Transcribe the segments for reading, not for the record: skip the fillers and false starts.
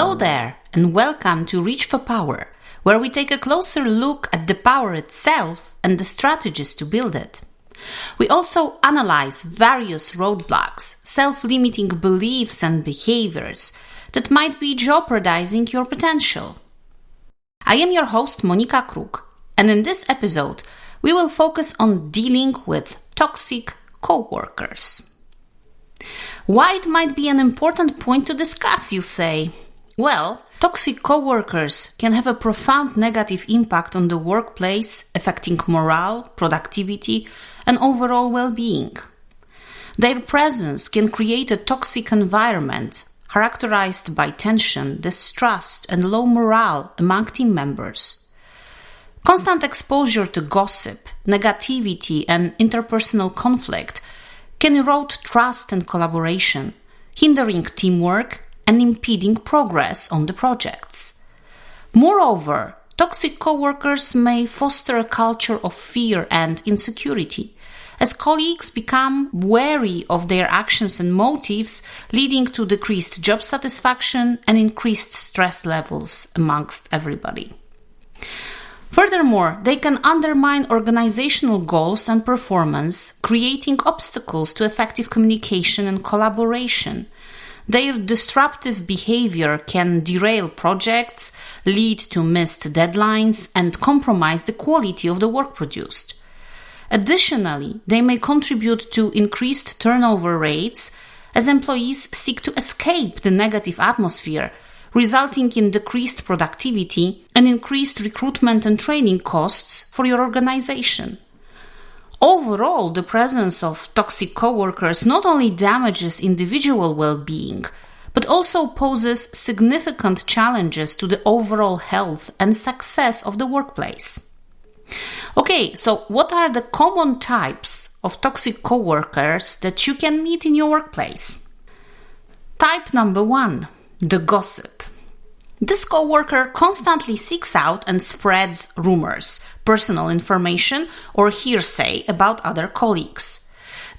Hello there, and welcome to Reach for Power, where we take a closer look at the power itself and the strategies to build it. We also analyze various roadblocks, self-limiting beliefs and behaviors that might be jeopardizing your potential. I am your host, Monika Kruk, and in this episode, we will focus on dealing with toxic coworkers. Why it might be an important point to discuss, you say? Well, toxic coworkers can have a profound negative impact on the workplace, affecting morale, productivity, and overall well-being. Their presence can create a toxic environment characterized by tension, distrust, and low morale among team members. Constant exposure to gossip, negativity, and interpersonal conflict can erode trust and collaboration, hindering teamwork and impeding progress on the projects. Moreover, toxic coworkers may foster a culture of fear and insecurity, as colleagues become wary of their actions and motives, leading to decreased job satisfaction and increased stress levels amongst everybody. Furthermore, they can undermine organizational goals and performance, creating obstacles to effective communication and collaboration. Their disruptive behavior can derail projects, lead to missed deadlines, and compromise the quality of the work produced. Additionally, they may contribute to increased turnover rates as employees seek to escape the negative atmosphere, resulting in decreased productivity and increased recruitment and training costs for your organization. Overall, the presence of toxic coworkers not only damages individual well-being, but also poses significant challenges to the overall health and success of the workplace. Okay, so what are the common types of toxic coworkers that you can meet in your workplace? Type number 1, the gossip. This coworker constantly seeks out and spreads rumors, personal information, or hearsay about other colleagues.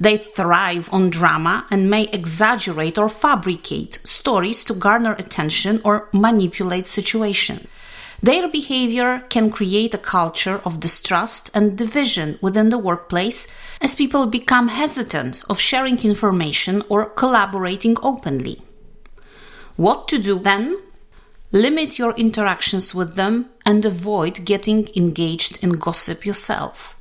They thrive on drama and may exaggerate or fabricate stories to garner attention or manipulate situations. Their behavior can create a culture of distrust and division within the workplace as people become hesitant of sharing information or collaborating openly. What to do then? Limit your interactions with them and avoid getting engaged in gossip yourself.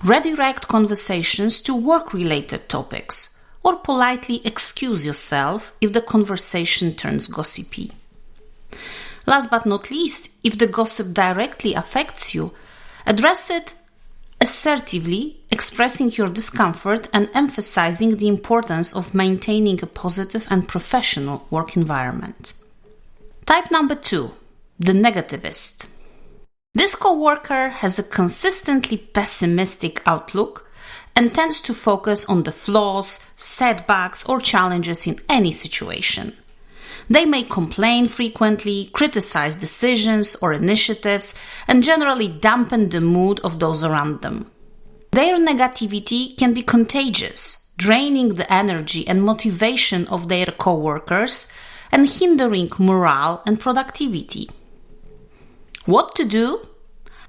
Redirect conversations to work-related topics or politely excuse yourself if the conversation turns gossipy. Last but not least, if the gossip directly affects you, address it assertively, expressing your discomfort and emphasizing the importance of maintaining a positive and professional work environment. Type number 2, the negativist. This coworker has a consistently pessimistic outlook and tends to focus on the flaws, setbacks, or challenges in any situation. They may complain frequently, criticize decisions or initiatives, and generally dampen the mood of those around them. Their negativity can be contagious, draining the energy and motivation of their coworkers and hindering morale and productivity. What to do?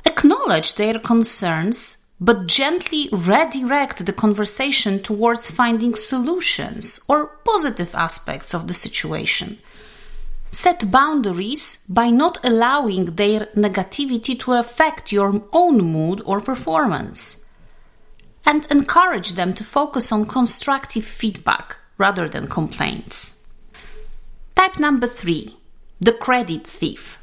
Acknowledge their concerns, but gently redirect the conversation towards finding solutions or positive aspects of the situation. Set boundaries by not allowing their negativity to affect your own mood or performance. And encourage them to focus on constructive feedback rather than complaints. Type number 3, the credit thief.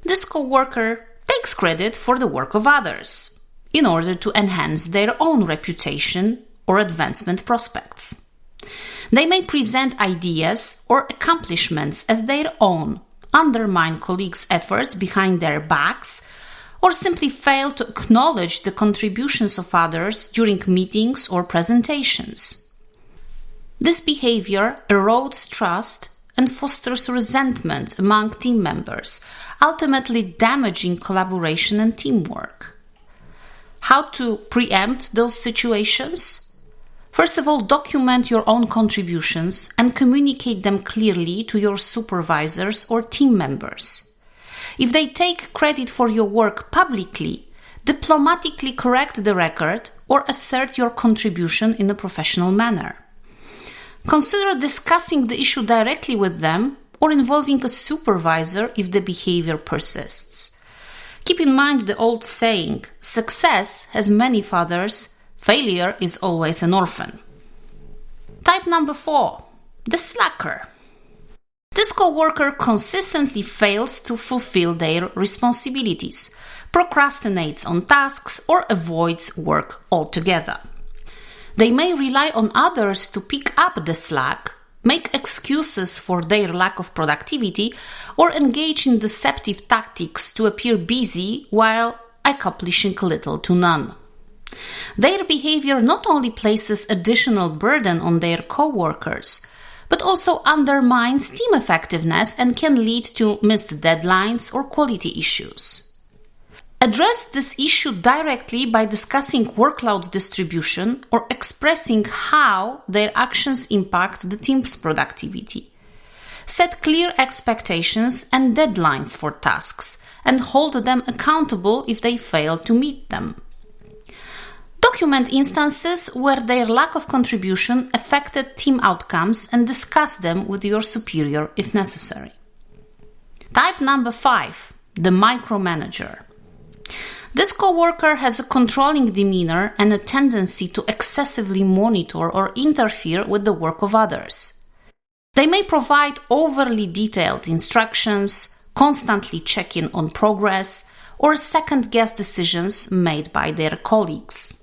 This coworker takes credit for the work of others in order to enhance their own reputation or advancement prospects. They may present ideas or accomplishments as their own, undermine colleagues' efforts behind their backs, or simply fail to acknowledge the contributions of others during meetings or presentations. This behavior erodes trust and fosters resentment among team members, ultimately damaging collaboration and teamwork. How to preempt those situations? First of all, document your own contributions and communicate them clearly to your supervisors or team members. If they take credit for your work publicly, diplomatically correct the record or assert your contribution in a professional manner. Consider discussing the issue directly with them or involving a supervisor if the behavior persists. Keep in mind the old saying, success has many fathers, failure is always an orphan. Type number 4, the slacker. This coworker consistently fails to fulfill their responsibilities, procrastinates on tasks, or avoids work altogether. They may rely on others to pick up the slack, make excuses for their lack of productivity, or engage in deceptive tactics to appear busy while accomplishing little to none. Their behavior not only places additional burden on their coworkers, but also undermines team effectiveness and can lead to missed deadlines or quality issues. Address this issue directly by discussing workload distribution or expressing how their actions impact the team's productivity. Set clear expectations and deadlines for tasks and hold them accountable if they fail to meet them. Document instances where their lack of contribution affected team outcomes and discuss them with your superior if necessary. Type number 5, the micromanager. This coworker has a controlling demeanor and a tendency to excessively monitor or interfere with the work of others. They may provide overly detailed instructions, constantly check in on progress, or second-guess decisions made by their colleagues.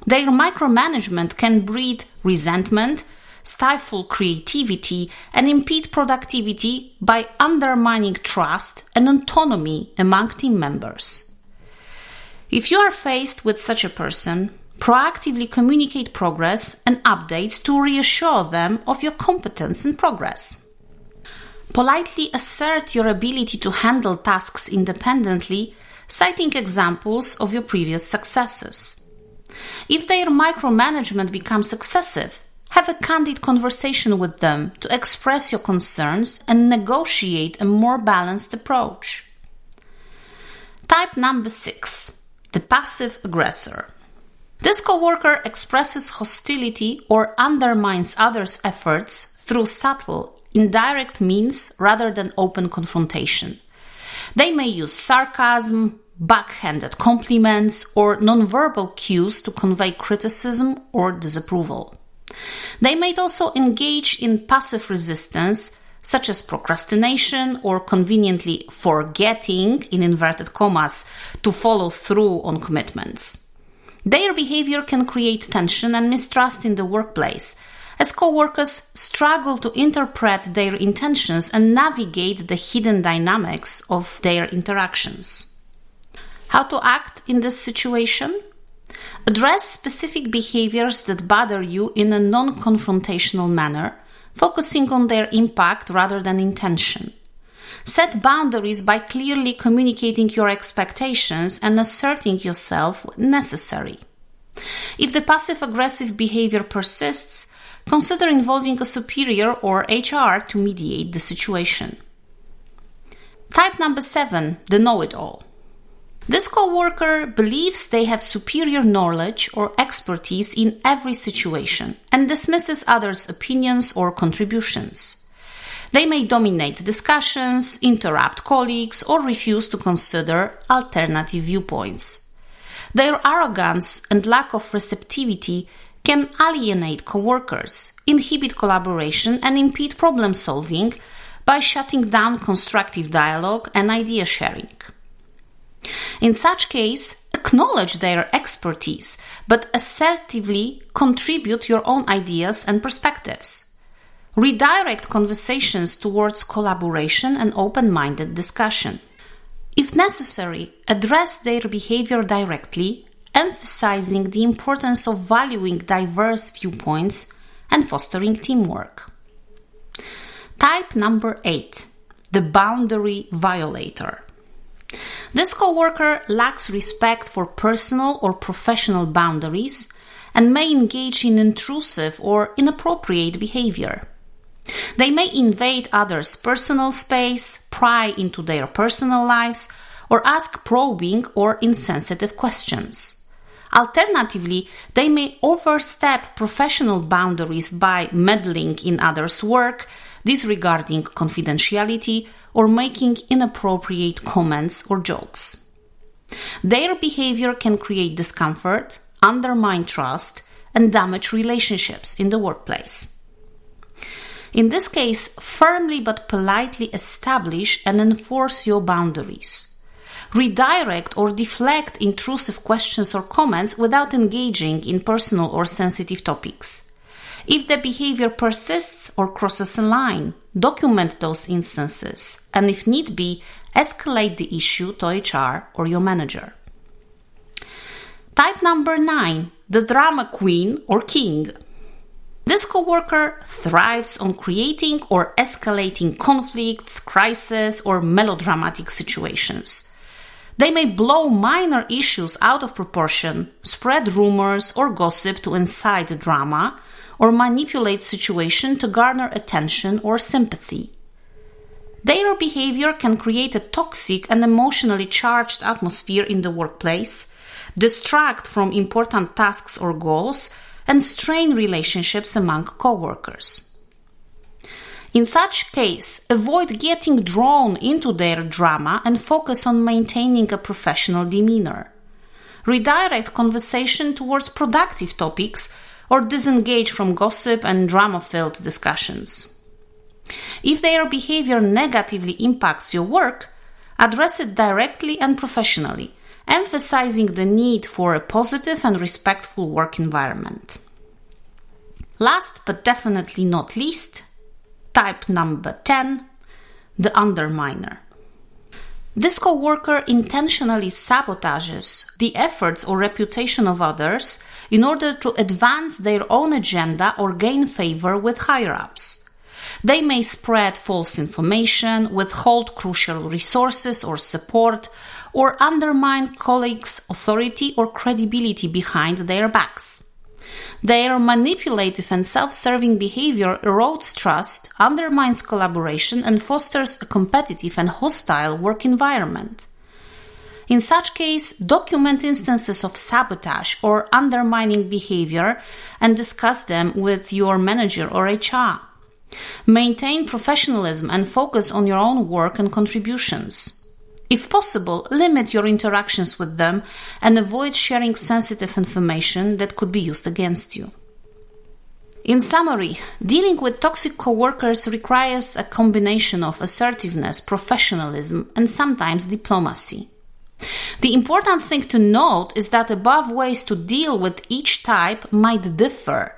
Their micromanagement can breed resentment, stifle creativity, and impede productivity by undermining trust and autonomy among team members. If you are faced with such a person, proactively communicate progress and updates to reassure them of your competence and progress. Politely assert your ability to handle tasks independently, citing examples of your previous successes. If their micromanagement becomes excessive, have a candid conversation with them to express your concerns and negotiate a more balanced approach. Type number 6, the passive aggressor. This coworker expresses hostility or undermines others' efforts through subtle, indirect means rather than open confrontation. They may use sarcasm, backhanded compliments, or nonverbal cues to convey criticism or disapproval. They may also engage in passive resistance, such as procrastination or conveniently forgetting, in inverted commas, to follow through on commitments. Their behavior can create tension and mistrust in the workplace, as coworkers struggle to interpret their intentions and navigate the hidden dynamics of their interactions. How to act in this situation? Address specific behaviors that bother you in a non-confrontational manner, focusing on their impact rather than intention. Set boundaries by clearly communicating your expectations and asserting yourself when necessary. If the passive-aggressive behavior persists, consider involving a superior or HR to mediate the situation. Type number 7, the know-it-all. This coworker believes they have superior knowledge or expertise in every situation and dismisses others' opinions or contributions. They may dominate discussions, interrupt colleagues, or refuse to consider alternative viewpoints. Their arrogance and lack of receptivity can alienate coworkers, inhibit collaboration, and impede problem solving by shutting down constructive dialogue and idea sharing. In such case, acknowledge their expertise, but assertively contribute your own ideas and perspectives. Redirect conversations towards collaboration and open-minded discussion. If necessary, address their behavior directly, emphasizing the importance of valuing diverse viewpoints and fostering teamwork. Type number 8, the boundary violator. This coworker lacks respect for personal or professional boundaries and may engage in intrusive or inappropriate behavior. They may invade others' personal space, pry into their personal lives, or ask probing or insensitive questions. Alternatively, they may overstep professional boundaries by meddling in others' work, disregarding confidentiality, or making inappropriate comments or jokes. Their behavior can create discomfort, undermine trust, and damage relationships in the workplace. In this case, firmly but politely establish and enforce your boundaries. Redirect or deflect intrusive questions or comments without engaging in personal or sensitive topics. If the behavior persists or crosses a line, document those instances, and if need be, escalate the issue to HR or your manager. Type number 9, the drama queen or king. This coworker thrives on creating or escalating conflicts, crises, or melodramatic situations. They may blow minor issues out of proportion, spread rumors or gossip to incite drama, or manipulate situations to garner attention or sympathy. Their behavior can create a toxic and emotionally charged atmosphere in the workplace, distract from important tasks or goals, and strain relationships among coworkers. In such case, avoid getting drawn into their drama and focus on maintaining a professional demeanor. Redirect conversation towards productive topics or disengage from gossip and drama-filled discussions. If their behavior negatively impacts your work, address it directly and professionally, emphasizing the need for a positive and respectful work environment. Last but definitely not least, type number 10, the underminer. This coworker intentionally sabotages the efforts or reputation of others in order to advance their own agenda or gain favor with higher-ups. They may spread false information, withhold crucial resources or support, or undermine colleagues' authority or credibility behind their backs. Their manipulative and self-serving behavior erodes trust, undermines collaboration, and fosters a competitive and hostile work environment. In such case, document instances of sabotage or undermining behavior and discuss them with your manager or HR. Maintain professionalism and focus on your own work and contributions. If possible, limit your interactions with them and avoid sharing sensitive information that could be used against you. In summary, dealing with toxic coworkers requires a combination of assertiveness, professionalism, and sometimes diplomacy. The important thing to note is that above ways to deal with each type might differ,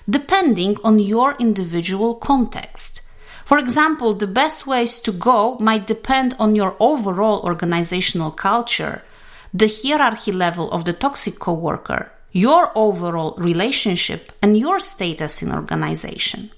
depending on your individual context. For example, the best ways to go might depend on your overall organizational culture, the hierarchy level of the toxic coworker, your overall relationship, and your status in organization.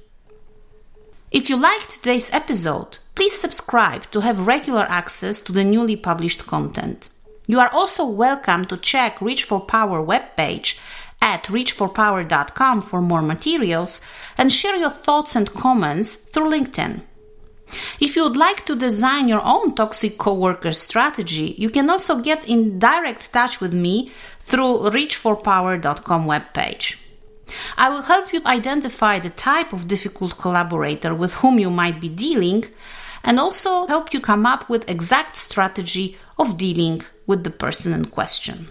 If you liked today's episode, please subscribe to have regular access to the newly published content. You are also welcome to check Reach for Power webpage at reachforpower.com for more materials and share your thoughts and comments through LinkedIn. If you would like to design your own toxic coworker strategy, you can also get in direct touch with me through reachforpower.com webpage. I will help you identify the type of difficult collaborator with whom you might be dealing and also help you come up with exact strategy of dealing with the person in question.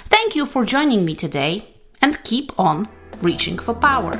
Thank you for joining me today and keep on reaching for power.